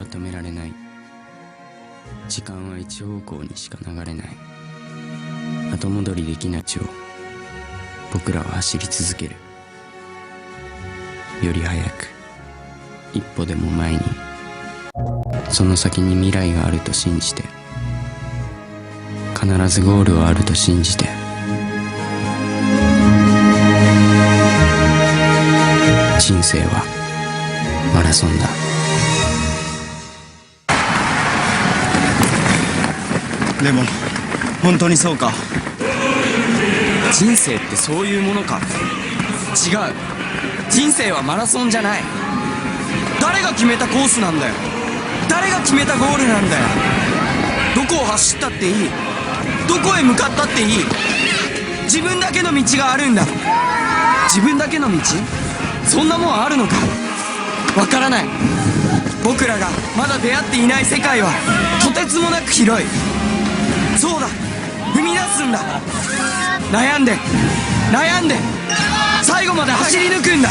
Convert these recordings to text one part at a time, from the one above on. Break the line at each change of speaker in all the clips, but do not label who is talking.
止められない。時間は一方向にしか流れない。後戻りできない道を僕らは走り続ける。より早く、一歩でも前に、その先に未来があると信じて、必ずゴールはあると信じて。人生はマラソンだ。
でも本当にそうか。
人生ってそういうものか。違う。人生はマラソンじゃない。誰が決めたコースなんだよ。誰が決めたゴールなんだよ。どこを走ったっていい。どこへ向かったっていい。自分だけの道があるんだ。自分だけの道、そんなもんあるのか。わからない。僕らがまだ出会っていない世界はとてつもなく広い。そうだ、踏み出すんだ。悩んで悩んで最後まで走り抜くんだ。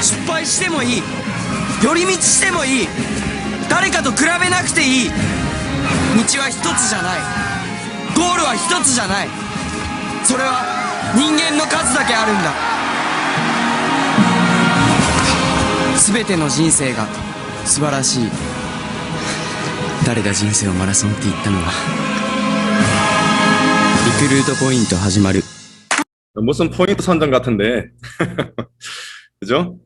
失敗してもいい。寄り道してもいい。誰かと比べなくていい。道は一つじゃない。ゴールは一つじゃない。それは人間の数だけあるんだ。全ての人生が素晴らしい。誰だ人生をマラソンって言ったのは。リクルートポイント始まる。
무슨 포인트 선정 같은데. 그죠?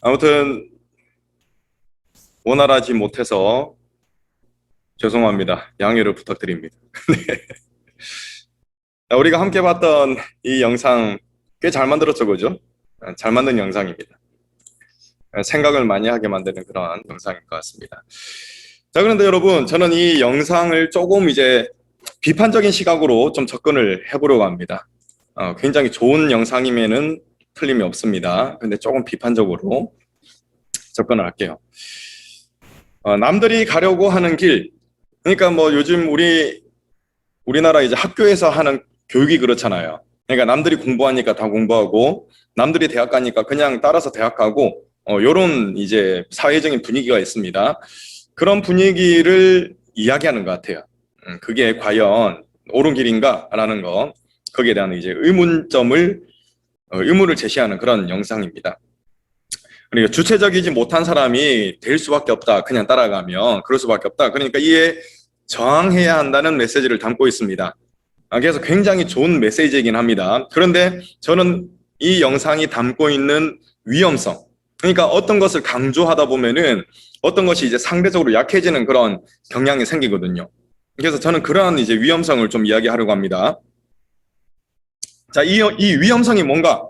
아무튼 원활하지 못해서 죄송합니다. 양해를 부탁드립니다. 네. 우리가 함께 봤던 이 영상 꽤 잘 만들었죠, 그죠? 잘 만든 영상입니다. 생각을 많이 하게 만드는 그런 영상인 것 같습니다. 자, 그런데 여러분, 저는 이 영상을 조금 이제 비판적인 시각으로 좀 접근을 해보려고 합니다. 굉장히 좋은 영상이면은 틀림이 없습니다. 근데 조금 비판적으로 접근을 할게요. 남들이 가려고 하는 길, 그러니까 뭐 요즘 우리나라 이제 학교에서 하는 교육이 그렇잖아요. 그러니까 남들이 공부하니까 다 공부하고, 남들이 대학 가니까 그냥 따라서 대학 가고, 요런 이제 사회적인 분위기가 있습니다. 그런 분위기를 이야기하는 것 같아요. 그게 과연 옳은 길인가라는 거, 거기에 대한 이제 의문을 제시하는 그런 영상입니다. 그러니까 주체적이지 못한 사람이 될 수밖에 없다. 그냥 따라가면 그럴 수밖에 없다. 그러니까 이에 저항해야 한다는 메시지를 담고 있습니다. 그래서 굉장히 좋은 메시지이긴 합니다. 그런데 저는 이 영상이 담고 있는 위험성, 그러니까 어떤 것을 강조하다 보면은 어떤 것이 이제 상대적으로 약해지는 그런 경향이 생기거든요. 그래서 저는 그러한 이제 위험성을 좀 이야기하려고 합니다. 자, 이 위험성이 뭔가?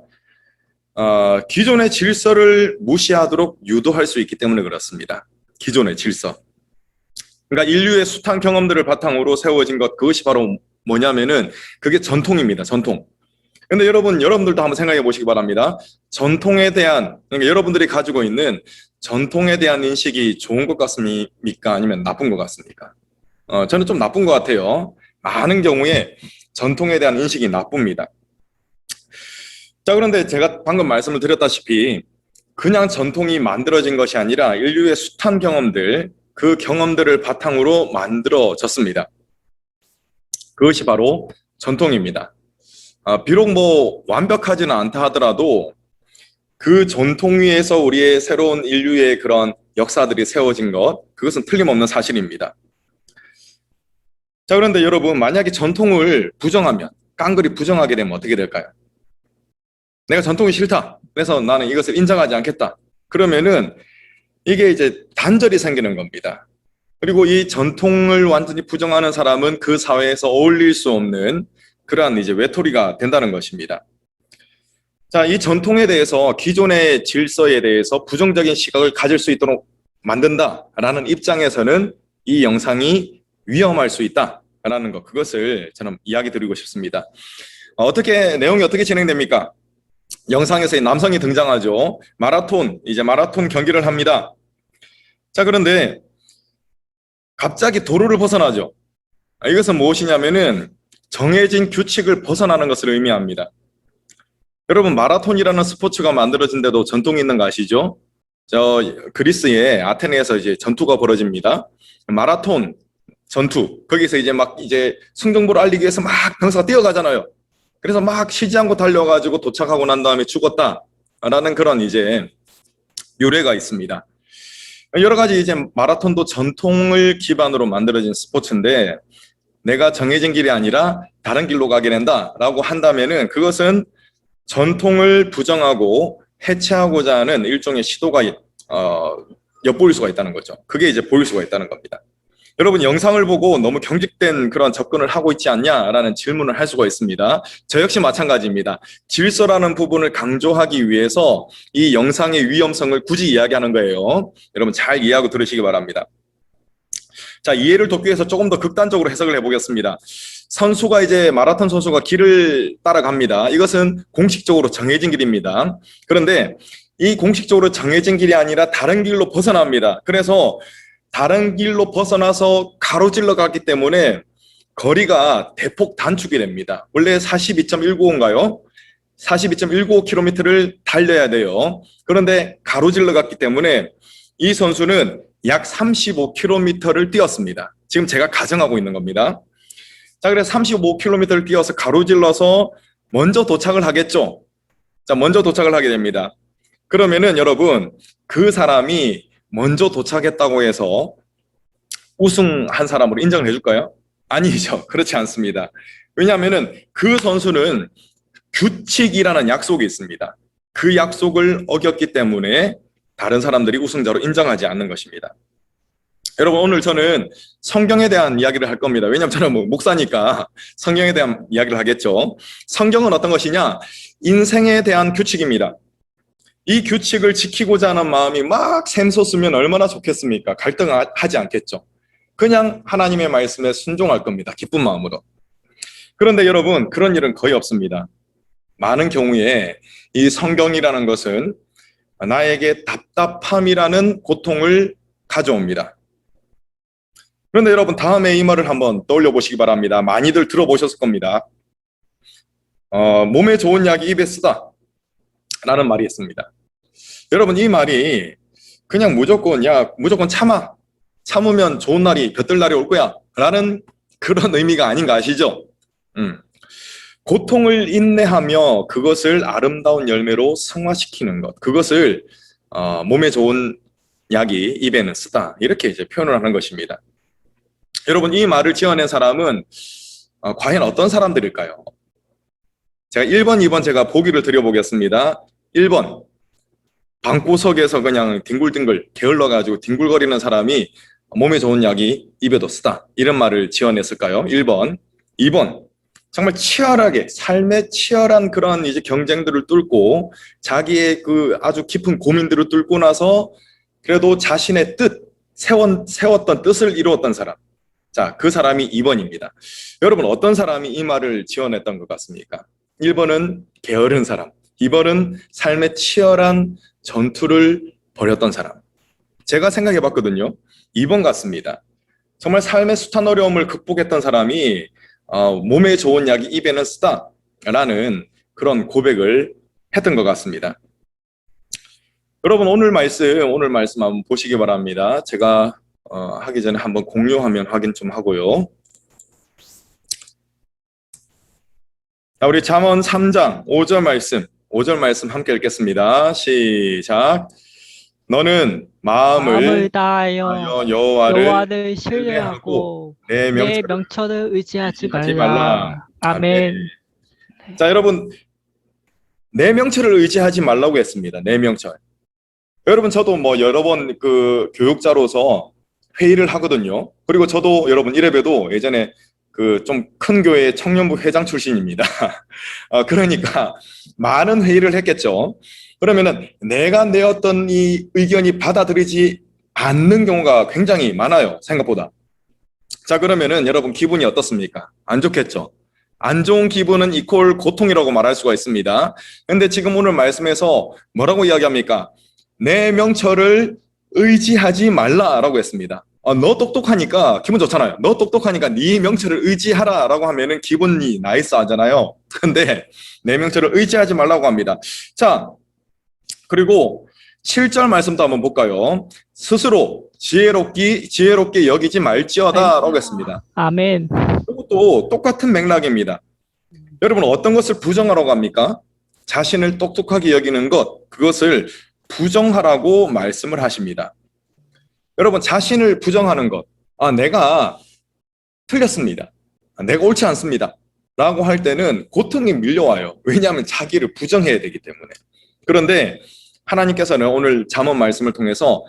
기존의 질서를 무시하도록 유도할 수 있기 때문에 그렇습니다. 기존의 질서. 그러니까 인류의 숱한 경험들을 바탕으로 세워진 것, 그것이 바로 뭐냐면은 그게 전통입니다. 전통. 근데 여러분들도 한번 생각해 보시기 바랍니다. 전통에 대한, 그러니까 여러분들이 가지고 있는 전통에 대한 인식이 좋은 것 같습니까? 아니면 나쁜 것 같습니까? 저는 좀 나쁜 것 같아요. 많은 경우에 전통에 대한 인식이 나쁩니다. 자, 그런데 제가 방금 말씀을 드렸다시피 그냥 전통이 만들어진 것이 아니라 인류의 숱한 경험들, 그 경험들을 바탕으로 만들어졌습니다. 그것이 바로 전통입니다. 비록 뭐 완벽하지는 않다 하더라도 그 전통 위에서 우리의 새로운 인류의 그런 역사들이 세워진 것, 그것은 틀림없는 사실입니다. 자, 그런데 여러분, 만약에 전통을 부정하면, 깡그리 부정하게 되면 어떻게 될까요? 내가 전통이 싫다. 그래서 나는 이것을 인정하지 않겠다. 그러면은 이게 이제 단절이 생기는 겁니다. 그리고 이 전통을 완전히 부정하는 사람은 그 사회에서 어울릴 수 없는 그러한 이제 외톨이가 된다는 것입니다. 자, 이 전통에 대해서, 기존의 질서에 대해서 부정적인 시각을 가질 수 있도록 만든다라는 입장에서는 이 영상이 위험할 수 있다라는 것, 그것을 저는 이야기 드리고 싶습니다. 내용이 어떻게 진행됩니까? 영상에서 남성이 등장하죠. 마라톤 경기를 합니다. 자, 그런데 갑자기 도로를 벗어나죠. 이것은 무엇이냐면은 정해진 규칙을 벗어나는 것을 의미합니다. 여러분, 마라톤이라는 스포츠가 만들어진 데도 전통이 있는 거 아시죠? 저 그리스의 아테네에서 이제 전투가 벌어집니다. 마라톤 전투. 거기서 이제 막 이제 승정보를 알리기 위해서 막 병사가 뛰어가잖아요. 그래서 막 쉬지 않고 달려가지고 도착하고 난 다음에 죽었다라는 그런 이제 유래가 있습니다. 여러 가지 이제 마라톤도 전통을 기반으로 만들어진 스포츠인데, 내가 정해진 길이 아니라 다른 길로 가게 된다라고 한다면은 그것은 전통을 부정하고 해체하고자 하는 일종의 시도가 엿보일 수가 있다는 거죠. 그게 이제 보일 수가 있다는 겁니다. 여러분, 영상을 보고 너무 경직된 그런 접근을 하고 있지 않냐라는 질문을 할 수가 있습니다. 저 역시 마찬가지입니다. 질서라는 부분을 강조하기 위해서 이 영상의 위험성을 굳이 이야기하는 거예요. 여러분, 잘 이해하고 들으시기 바랍니다. 자, 이해를 돕기 위해서 조금 더 극단적으로 해석을 해보겠습니다. 선수가 이제 마라톤 선수가 길을 따라갑니다. 이것은 공식적으로 정해진 길입니다. 그런데 이 공식적으로 정해진 길이 아니라 다른 길로 벗어납니다. 그래서 다른 길로 벗어나서 가로질러 갔기 때문에 거리가 대폭 단축이 됩니다. 원래 42.195인가요? 42.195km를 달려야 돼요. 그런데 가로질러 갔기 때문에 이 선수는 약 35km를 뛰었습니다. 지금 제가 가정하고 있는 겁니다. 자, 그래서 35km를 뛰어서 가로질러서 먼저 도착을 하겠죠. 자, 먼저 도착을 하게 됩니다. 그러면은 여러분, 그 사람이 먼저 도착했다고 해서 우승한 사람으로 인정을 해줄까요? 아니죠. 그렇지 않습니다. 왜냐하면은 그 선수는 규칙이라는 약속이 있습니다. 그 약속을 어겼기 때문에 다른 사람들이 우승자로 인정하지 않는 것입니다. 여러분, 오늘 저는 성경에 대한 이야기를 할 겁니다. 왜냐하면 저는 목사니까 성경에 대한 이야기를 하겠죠. 성경은 어떤 것이냐? 인생에 대한 규칙입니다. 이 규칙을 지키고자 하는 마음이 막 샘솟으면 얼마나 좋겠습니까? 갈등하지 않겠죠. 그냥 하나님의 말씀에 순종할 겁니다. 기쁜 마음으로. 그런데 여러분, 그런 일은 거의 없습니다. 많은 경우에 이 성경이라는 것은 나에게 답답함이라는 고통을 가져옵니다. 그런데 여러분, 다음에 이 말을 한번 떠올려 보시기 바랍니다. 많이들 들어보셨을 겁니다. 몸에 좋은 약이 입에 쓰다 라는 말이 있습니다. 여러분, 이 말이 그냥 무조건 참으면 좋은 날이 볕들 날이 올 거야 라는 그런 의미가 아닌 거 아시죠? 고통을 인내하며 그것을 아름다운 열매로 승화시키는 것, 그것을 몸에 좋은 약이 입에는 쓰다, 이렇게 이제 표현을 하는 것입니다. 여러분, 이 말을 지어낸 사람은 과연 어떤 사람들일까요? 제가 1번, 2번 제가 보기를 드려보겠습니다. 1번, 방구석에서 그냥 뒹굴뒹굴 게을러가지고 뒹굴거리는 사람이 몸에 좋은 약이 입에도 쓰다, 이런 말을 지어냈을까요? 1번. 2번, 정말 치열하게 삶의 치열한 그런 이제 경쟁들을 뚫고 자기의 그 아주 깊은 고민들을 뚫고 나서 그래도 자신의 세웠던 뜻을 이루었던 사람. 자, 그 사람이 2번입니다. 여러분, 어떤 사람이 이 말을 지어냈던 것 같습니까? 1번은 게으른 사람, 2번은 삶의 치열한 전투를 벌였던 사람. 제가 생각해 봤거든요. 2번 같습니다. 정말 삶의 숱한 어려움을 극복했던 사람이 몸에 좋은 약이 입에는 쓰다 라는 그런 고백을 했던 것 같습니다. 여러분, 오늘 말씀 한번 보시기 바랍니다. 제가 하기 전에 한번 공유화면 확인 좀 하고요. 자, 우리 잠언 3장 5절 말씀 함께 읽겠습니다. 시작. 너는 마음을 다하여 여호와를 신뢰하고 내 명철을 의지하지 말라. 아멘. 자, 여러분, 내 명철을 의지하지 말라고 했습니다. 내 명철. 여러분, 저도 여러 번 그 교육자로서 회의를 하거든요. 그리고 저도 여러분, 이래봬도 예전에 그 좀 큰 교회 청년부 회장 출신입니다. 그러니까 많은 회의를 했겠죠. 그러면은 내가 내었던 이 의견이 받아들이지 않는 경우가 굉장히 많아요, 생각보다. 자, 그러면은 여러분, 기분이 어떻습니까? 안 좋겠죠. 안 좋은 기분은 이퀄 고통이라고 말할 수가 있습니다. 근데 지금 오늘 말씀에서 뭐라고 이야기합니까? 내 명철을 의지하지 말라라고 했습니다. 너 똑똑하니까 기분 좋잖아요. 너 똑똑하니까 네 명철을 의지하라라고 하면은 기분이 나이스하잖아요. 근데 내 명철을 의지하지 말라고 합니다. 자, 그리고 7절 말씀도 한번 볼까요? 스스로 지혜롭게 여기지 말지어다라고 했습니다.
아멘.
이것도 똑같은 맥락입니다. 여러분 어떤 것을 부정하라고 합니까? 자신을 똑똑하게 여기는 것, 그것을 부정하라고 말씀을 하십니다. 여러분 자신을 부정하는 것, 내가 틀렸습니다. 내가 옳지 않습니다. 라고 할 때는 고통이 밀려와요. 왜냐하면 자기를 부정해야 되기 때문에. 그런데 하나님께서는 오늘 잠언 말씀을 통해서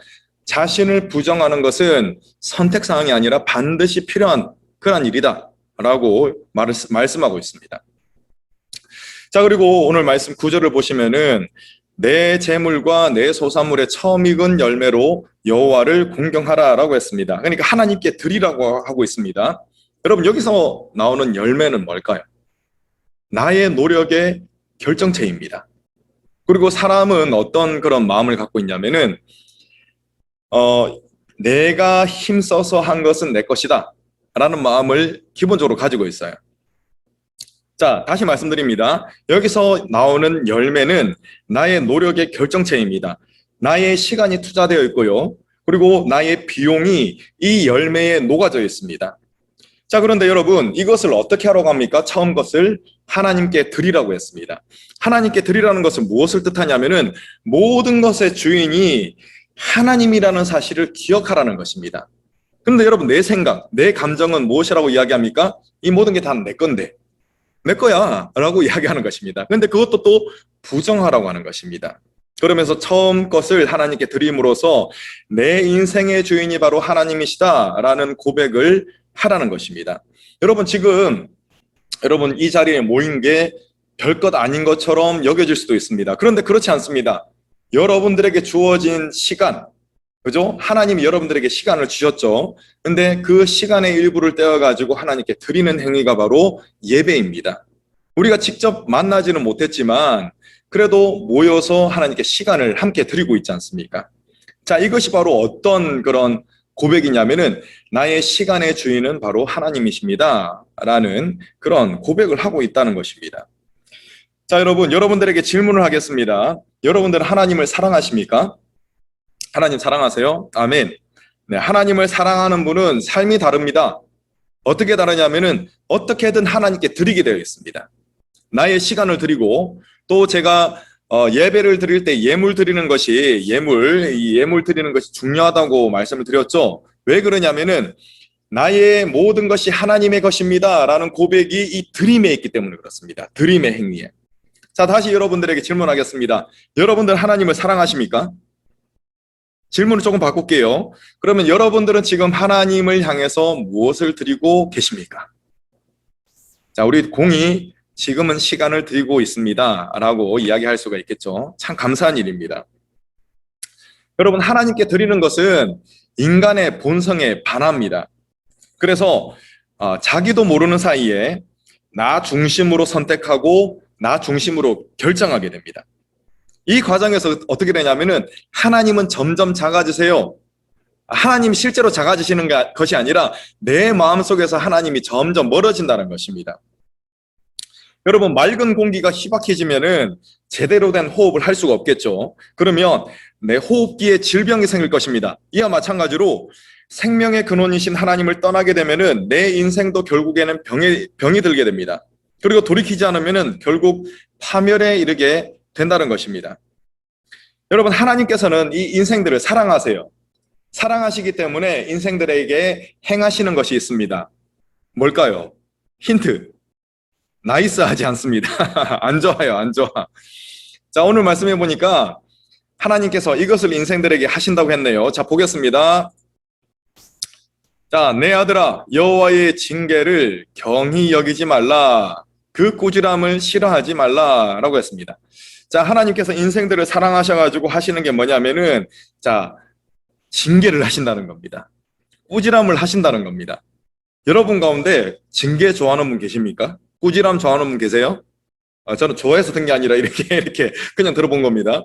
자신을 부정하는 것은 선택사항이 아니라 반드시 필요한 그런 일이다 라고 말씀하고 있습니다. 자, 그리고 오늘 말씀 9절을 보시면은 내 재물과 내 소산물의 처음 익은 열매로 여호와를 공경하라라고 했습니다. 그러니까 하나님께 드리라고 하고 있습니다. 여러분 여기서 나오는 열매는 뭘까요? 나의 노력의 결정체입니다. 그리고 사람은 어떤 그런 마음을 갖고 있냐면은 내가 힘써서 한 것은 내 것이다 라는 마음을 기본적으로 가지고 있어요. 자, 다시 말씀드립니다. 여기서 나오는 열매는 나의 노력의 결정체입니다. 나의 시간이 투자되어 있고요. 그리고 나의 비용이 이 열매에 녹아져 있습니다. 자, 그런데 여러분 이것을 어떻게 하라고 합니까? 처음 것을 하나님께 드리라고 했습니다. 하나님께 드리라는 것은 무엇을 뜻하냐면은 모든 것의 주인이 하나님이라는 사실을 기억하라는 것입니다. 그런데 여러분 내 생각, 내 감정은 무엇이라고 이야기합니까? 이 모든 게 다 내 건데 내 거야 라고 이야기하는 것입니다. 그런데 그것도 또 부정하라고 하는 것입니다. 그러면서 처음 것을 하나님께 드림으로써 내 인생의 주인이 바로 하나님이시다 라는 고백을 하라는 것입니다. 여러분 지금 여러분 이 자리에 모인 게 별것 아닌 것처럼 여겨질 수도 있습니다. 그런데 그렇지 않습니다. 여러분들에게 주어진 시간, 그죠? 하나님이 여러분들에게 시간을 주셨죠. 근데 그 시간의 일부를 떼어가지고 하나님께 드리는 행위가 바로 예배입니다. 우리가 직접 만나지는 못했지만 그래도 모여서 하나님께 시간을 함께 드리고 있지 않습니까? 자, 이것이 바로 어떤 그런 고백이냐면은 나의 시간의 주인은 바로 하나님이십니다 라는 그런 고백을 하고 있다는 것입니다. 자, 여러분들에게 질문을 하겠습니다. 여러분들은 하나님을 사랑하십니까? 하나님 사랑하세요? 아멘. 네, 하나님을 사랑하는 분은 삶이 다릅니다. 어떻게 다르냐면은 어떻게든 하나님께 드리게 되어 있습니다. 나의 시간을 드리고 또 제가 예배를 드릴 때 예물 드리는 것이 예물 드리는 것이 중요하다고 말씀을 드렸죠. 왜 그러냐면은 나의 모든 것이 하나님의 것입니다 라는 고백이 이 드림에 있기 때문에 그렇습니다. 드림의 행위에. 자, 다시 여러분들에게 질문하겠습니다. 여러분들 하나님을 사랑하십니까? 질문을 조금 바꿀게요. 그러면 여러분들은 지금 하나님을 향해서 무엇을 드리고 계십니까? 자, 우리 공이 지금은 시간을 드리고 있습니다 라고 이야기할 수가 있겠죠. 참 감사한 일입니다. 여러분 하나님께 드리는 것은 인간의 본성에 반합니다. 그래서 자기도 모르는 사이에 나 중심으로 선택하고 나 중심으로 결정하게 됩니다. 이 과정에서 어떻게 되냐면은 하나님은 점점 작아지세요. 하나님이 실제로 작아지시는 것이 아니라 내 마음속에서 하나님이 점점 멀어진다는 것입니다. 여러분 맑은 공기가 희박해지면은 제대로 된 호흡을 할 수가 없겠죠. 그러면 내 호흡기에 질병이 생길 것입니다. 이와 마찬가지로 생명의 근원이신 하나님을 떠나게 되면은 내 인생도 결국에는 병이 들게 됩니다. 그리고 돌이키지 않으면은 결국 파멸에 이르게 된다는 것입니다. 여러분 하나님께서는 이 인생들을 사랑하세요. 사랑하시기 때문에 인생들에게 행하시는 것이 있습니다. 뭘까요? 힌트. 나이스하지 않습니다. 안 좋아요, 안 좋아. 자, 오늘 말씀해 보니까 하나님께서 이것을 인생들에게 하신다고 했네요. 자, 보겠습니다. 자, 내 아들아, 여호와의 징계를 경히 여기지 말라. 그 꾸지람을 싫어하지 말라라고 했습니다. 자, 하나님께서 인생들을 사랑하셔가지고 하시는 게 뭐냐면은 자, 징계를 하신다는 겁니다. 꾸지람을 하신다는 겁니다. 여러분 가운데 징계 좋아하는 분 계십니까? 꾸지람 좋아하는 분 계세요? 저는 좋아해서 든 게 아니라 이렇게 그냥 들어본 겁니다.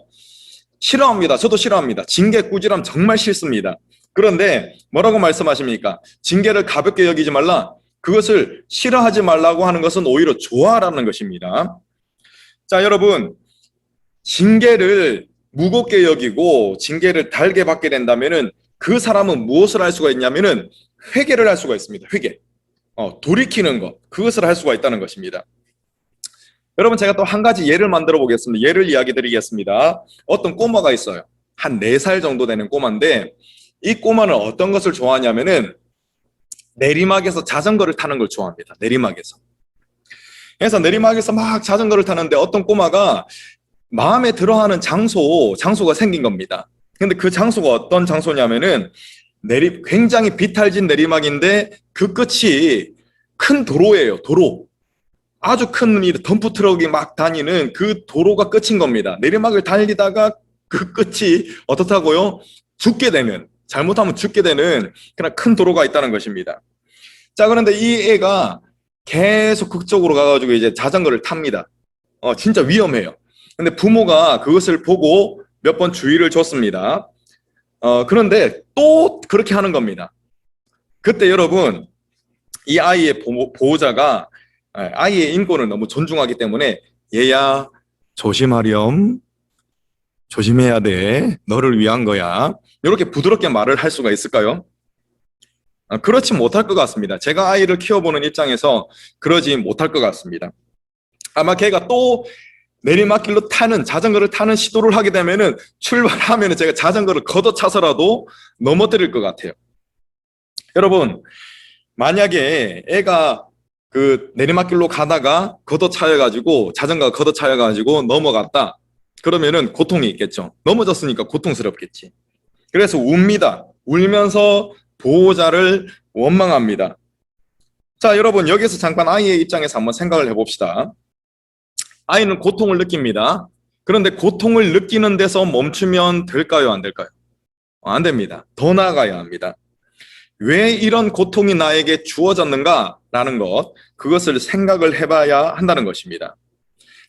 싫어합니다. 저도 싫어합니다. 징계, 꾸지람 정말 싫습니다. 그런데 뭐라고 말씀하십니까? 징계를 가볍게 여기지 말라. 그것을 싫어하지 말라고 하는 것은 오히려 좋아라는 것입니다. 자, 여러분, 징계를 무겁게 여기고 징계를 달게 받게 된다면은 그 사람은 무엇을 할 수가 있냐면은 회개를 할 수가 있습니다. 회개. 돌이키는 것. 그것을 할 수가 있다는 것입니다. 여러분, 제가 또 한 가지 예를 만들어 보겠습니다. 예를 이야기 드리겠습니다. 어떤 꼬마가 있어요. 한 4살 정도 되는 꼬마인데 이 꼬마는 어떤 것을 좋아하냐면은 내리막에서 자전거를 타는 걸 좋아합니다. 내리막에서. 그래서 내리막에서 막 자전거를 타는데 어떤 꼬마가 마음에 들어하는 장소가 생긴 겁니다. 근데 그 장소가 어떤 장소냐면은 굉장히 비탈진 내리막인데 그 끝이 큰 도로예요. 도로. 아주 큰 덤프 트럭이 막 다니는 그 도로가 끝인 겁니다. 내리막을 달리다가 그 끝이 어떻다고요? 잘못하면 죽게 되는 그런 큰 도로가 있다는 것입니다. 자, 그런데 이 애가 계속 극적으로 가가지고 이제 자전거를 탑니다. 진짜 위험해요. 근데 부모가 그것을 보고 몇 번 주의를 줬습니다. 그런데 또 그렇게 하는 겁니다. 그때 여러분, 이 아이의 보호자가 아이의 인권을 너무 존중하기 때문에 얘야, 조심하렴. 조심해야 돼. 너를 위한 거야. 이렇게 부드럽게 말을 할 수가 있을까요? 그렇지 못할 것 같습니다. 제가 아이를 키워보는 입장에서 그러지 못할 것 같습니다. 아마 걔가 또 내리막길로 자전거를 타는 시도를 하게 되면은 출발하면은 제가 자전거를 걷어차서라도 넘어뜨릴 것 같아요. 여러분, 만약에 애가 그 내리막길로 가다가 자전거가 걷어차여가지고 넘어갔다. 그러면은 고통이 있겠죠. 넘어졌으니까 고통스럽겠지. 그래서 웁니다. 울면서 보호자를 원망합니다. 자, 여러분, 여기서 잠깐 아이의 입장에서 한번 생각을 해봅시다. 아이는 고통을 느낍니다. 그런데 고통을 느끼는 데서 멈추면 될까요? 안 될까요? 안 됩니다. 더 나아가야 합니다. 왜 이런 고통이 나에게 주어졌는가라는 것, 그것을 생각을 해봐야 한다는 것입니다.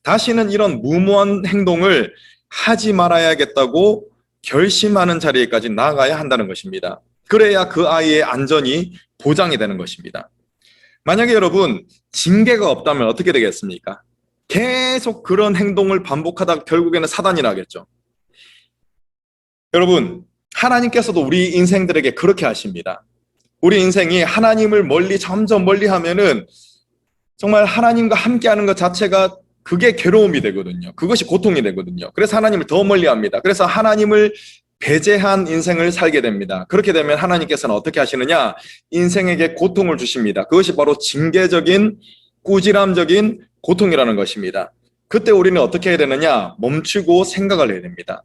다시는 이런 무모한 행동을 하지 말아야겠다고 결심하는 자리에까지 나아가야 한다는 것입니다. 그래야 그 아이의 안전이 보장이 되는 것입니다. 만약에 여러분, 징계가 없다면 어떻게 되겠습니까? 계속 그런 행동을 반복하다 결국에는 사단이 나겠죠. 여러분, 하나님께서도 우리 인생들에게 그렇게 하십니다. 우리 인생이 하나님을 점점 멀리 하면은 정말 하나님과 함께하는 것 자체가 그게 괴로움이 되거든요. 그것이 고통이 되거든요. 그래서 하나님을 더 멀리 합니다. 그래서 하나님을 배제한 인생을 살게 됩니다. 그렇게 되면 하나님께서는 어떻게 하시느냐? 인생에게 고통을 주십니다. 그것이 바로 징계적인, 꾸지람적인 고통이라는 것입니다. 그때 우리는 어떻게 해야 되느냐? 멈추고 생각을 해야 됩니다.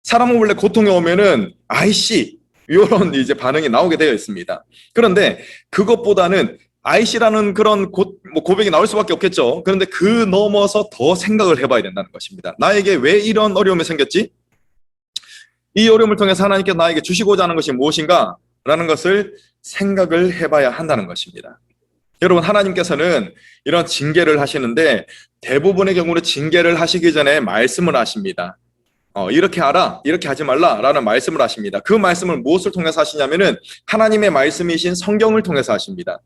사람은 원래 고통이 오면은 아이씨 이런 이제 반응이 나오게 되어 있습니다. 그런데 그것보다는 아이씨라는 그런 고백이 나올 수밖에 없겠죠. 그런데 그 넘어서 더 생각을 해봐야 된다는 것입니다. 나에게 왜 이런 어려움이 생겼지? 이 어려움을 통해서 하나님께서 나에게 주시고자 하는 것이 무엇인가? 라는 것을 생각을 해봐야 한다는 것입니다. 여러분, 하나님께서는 이런 징계를 하시는데 대부분의 경우는 징계를 하시기 전에 말씀을 하십니다. 이렇게 하라, 이렇게 하지 말라 라는 말씀을 하십니다. 그 말씀을 무엇을 통해서 하시냐면은 하나님의 말씀이신 성경을 통해서 하십니다.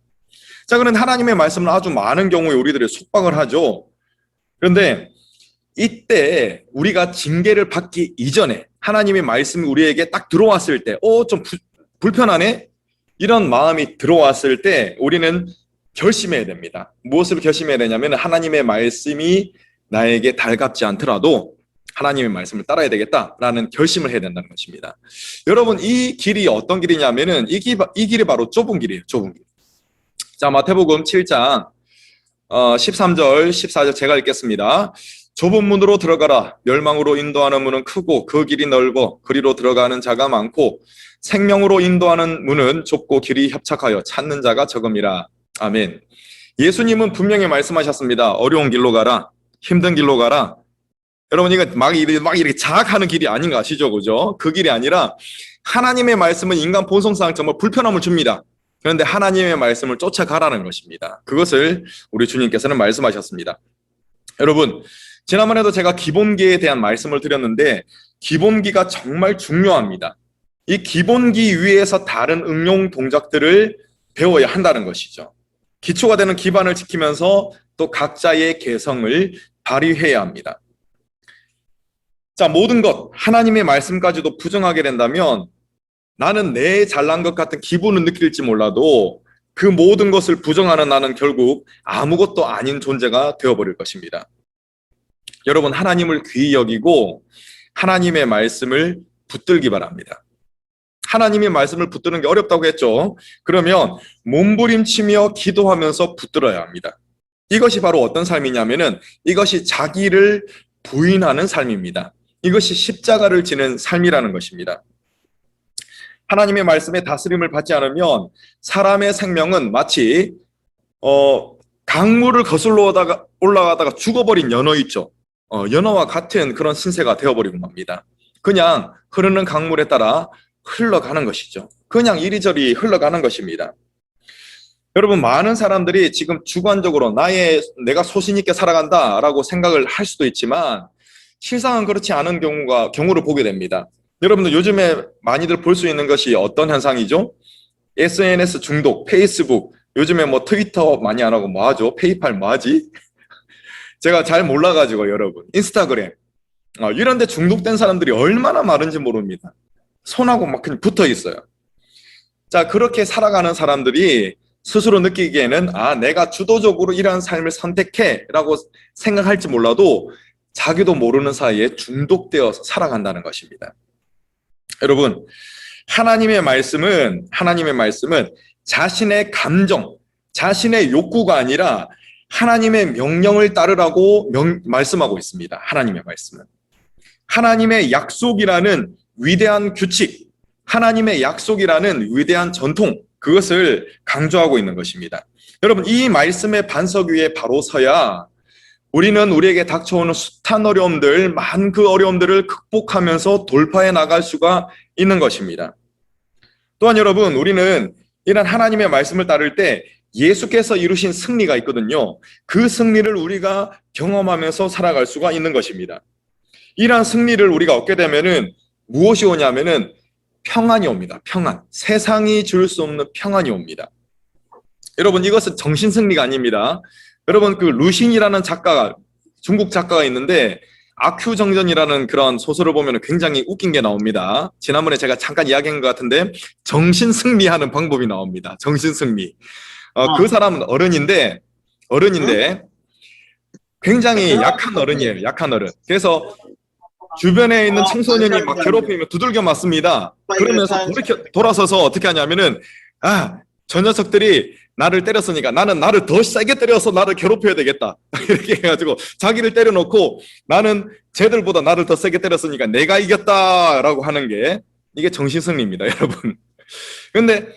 자, 그런데 하나님의 말씀은 아주 많은 경우에 우리들이 속박을 하죠. 그런데 이때 우리가 징계를 받기 이전에 하나님의 말씀이 우리에게 딱 들어왔을 때 좀 불편하네? 이런 마음이 들어왔을 때 우리는 결심해야 됩니다. 무엇을 결심해야 되냐면 하나님의 말씀이 나에게 달갑지 않더라도 하나님의 말씀을 따라야 되겠다라는 결심을 해야 된다는 것입니다. 여러분, 이 길이 어떤 길이냐면은 이 길이 바로 좁은 길이에요. 좁은 길. 자, 마태복음 7장 13절, 14절 제가 읽겠습니다. 좁은 문으로 들어가라. 멸망으로 인도하는 문은 크고 그 길이 넓어 그리로 들어가는 자가 많고 생명으로 인도하는 문은 좁고 길이 협착하여 찾는 자가 적음이라. 아멘. 예수님은 분명히 말씀하셨습니다. 어려운 길로 가라. 힘든 길로 가라. 여러분, 이거 막 이렇게 자학하는 길이 아닌 거 아시죠? 그죠? 그 길이 아니라 하나님의 말씀은 인간 본성상 정말 불편함을 줍니다. 그런데 하나님의 말씀을 쫓아가라는 것입니다. 그것을 우리 주님께서는 말씀하셨습니다. 여러분, 지난번에도 제가 기본기에 대한 말씀을 드렸는데 기본기가 정말 중요합니다. 이 기본기 위에서 다른 응용 동작들을 배워야 한다는 것이죠. 기초가 되는 기반을 지키면서 또 각자의 개성을 발휘해야 합니다. 자, 모든 것, 하나님의 말씀까지도 부정하게 된다면 나는 내 잘난 것 같은 기분은 느낄지 몰라도 그 모든 것을 부정하는 나는 결국 아무것도 아닌 존재가 되어버릴 것입니다. 여러분, 하나님을 귀히 여기고 하나님의 말씀을 붙들기 바랍니다. 하나님의 말씀을 붙드는 게 어렵다고 했죠. 그러면 몸부림치며 기도하면서 붙들어야 합니다. 이것이 바로 어떤 삶이냐면은 이것이 자기를 부인하는 삶입니다. 이것이 십자가를 지는 삶이라는 것입니다. 하나님의 말씀에 다스림을 받지 않으면 사람의 생명은 마치 강물을 거슬러 올라가다가 죽어버린 연어 있죠. 연어와 같은 그런 신세가 되어버리고 맙니다. 그냥 흐르는 강물에 따라 흘러가는 것이죠. 그냥 이리저리 흘러가는 것입니다. 여러분, 많은 사람들이 지금 주관적으로 내가 소신 있게 살아간다라고 생각을 할 수도 있지만 실상은 그렇지 않은 경우를 보게 됩니다. 여러분들 요즘에 많이들 볼 수 있는 것이 어떤 현상이죠? SNS 중독, 페이스북, 요즘에 뭐 트위터 많이 안 하고 뭐 하죠? 페이팔 뭐 하지? 제가 잘 몰라가지고 여러분, 인스타그램 이런 데 중독된 사람들이 얼마나 많은지 모릅니다. 손하고 막 그냥 붙어 있어요. 자, 그렇게 살아가는 사람들이 스스로 느끼기에는 내가 주도적으로 이러한 삶을 선택해 라고 생각할지 몰라도 자기도 모르는 사이에 중독되어서 살아간다는 것입니다. 여러분, 하나님의 말씀은 자신의 감정, 자신의 욕구가 아니라 하나님의 명령을 따르라고 말씀하고 있습니다. 하나님의 말씀은 하나님의 약속이라는 위대한 규칙, 하나님의 약속이라는 위대한 전통, 그것을 강조하고 있는 것입니다. 여러분, 이 말씀의 반석 위에 바로 서야 우리는 우리에게 닥쳐오는 숱한 어려움들, 많은 그 어려움들을 극복하면서 돌파해 나갈 수가 있는 것입니다. 또한 여러분, 우리는 이런 하나님의 말씀을 따를 때 예수께서 이루신 승리가 있거든요. 그 승리를 우리가 경험하면서 살아갈 수가 있는 것입니다. 이러한 승리를 우리가 얻게 되면은 무엇이 오냐면은 평안이 옵니다. 평안. 세상이 줄 수 없는 평안이 옵니다. 여러분, 이것은 정신 승리가 아닙니다. 여러분, 그 루신이라는 중국 작가가 있는데 아큐정전이라는 그런 소설을 보면 굉장히 웃긴 게 나옵니다. 지난번에 제가 잠깐 이야기한 것 같은데 정신 승리하는 방법이 나옵니다. 정신 승리. 그 사람은 어른인데 굉장히 약한 어른이에요. 약한 어른. 그래서 주변에 있는 청소년이 막 괴롭히면 두들겨 맞습니다. 그러면서 돌아서서 어떻게 하냐면은 저 녀석들이 나를 때렸으니까 나는 나를 더 세게 때려서 나를 괴롭혀야 되겠다. 이렇게 해가지고 자기를 때려놓고 나는 쟤들보다 나를 더 세게 때렸으니까 내가 이겼다라고 하는 게 이게 정신승리입니다, 여러분. 근데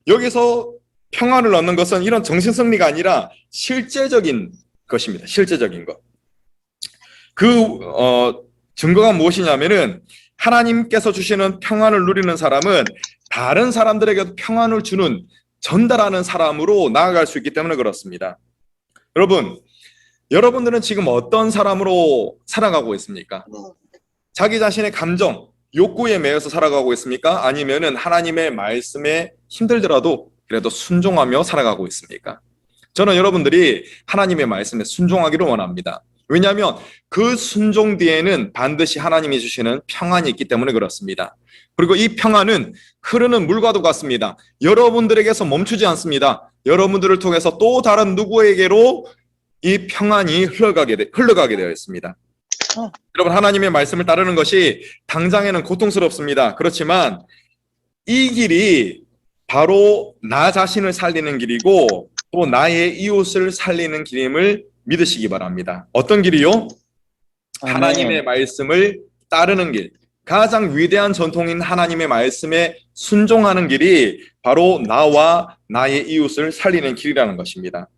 여기서 평안을 얻는 것은 이런 정신승리가 아니라 실제적인 것입니다. 실제적인 것. 증거가 무엇이냐면은 하나님께서 주시는 평안을 누리는 사람은 다른 사람들에게도 평안을 주는 전달하는 사람으로 나아갈 수 있기 때문에 그렇습니다. 여러분들은 지금 어떤 사람으로 살아가고 있습니까? 자기 자신의 감정, 욕구에 매여서 살아가고 있습니까? 아니면은 하나님의 말씀에 힘들더라도 그래도 순종하며 살아가고 있습니까? 저는 여러분들이 하나님의 말씀에 순종하기를 원합니다. 왜냐하면 그 순종 뒤에는 반드시 하나님이 주시는 평안이 있기 때문에 그렇습니다. 그리고 이 평안은 흐르는 물과도 같습니다. 여러분들에게서 멈추지 않습니다. 여러분들을 통해서 또 다른 누구에게로 이 평안이 흘러가게 되어 있습니다. 여러분, 하나님의 말씀을 따르는 것이 당장에는 고통스럽습니다. 그렇지만 이 길이 바로 나 자신을 살리는 길이고 또 나의 이웃을 살리는 길임을 믿으시기 바랍니다. 어떤 길이요? 하나님의 말씀을 따르는 길. 가장 위대한 전통인 하나님의 말씀에 순종하는 길이 바로 나와 나의 이웃을 살리는 길이라는 것입니다.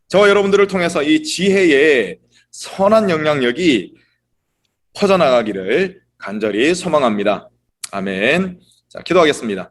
저와 여러분들을 통해서 이 지혜의 선한 영향력이 퍼져나가기를 간절히 소망합니다. 아멘. 자, 기도하겠습니다.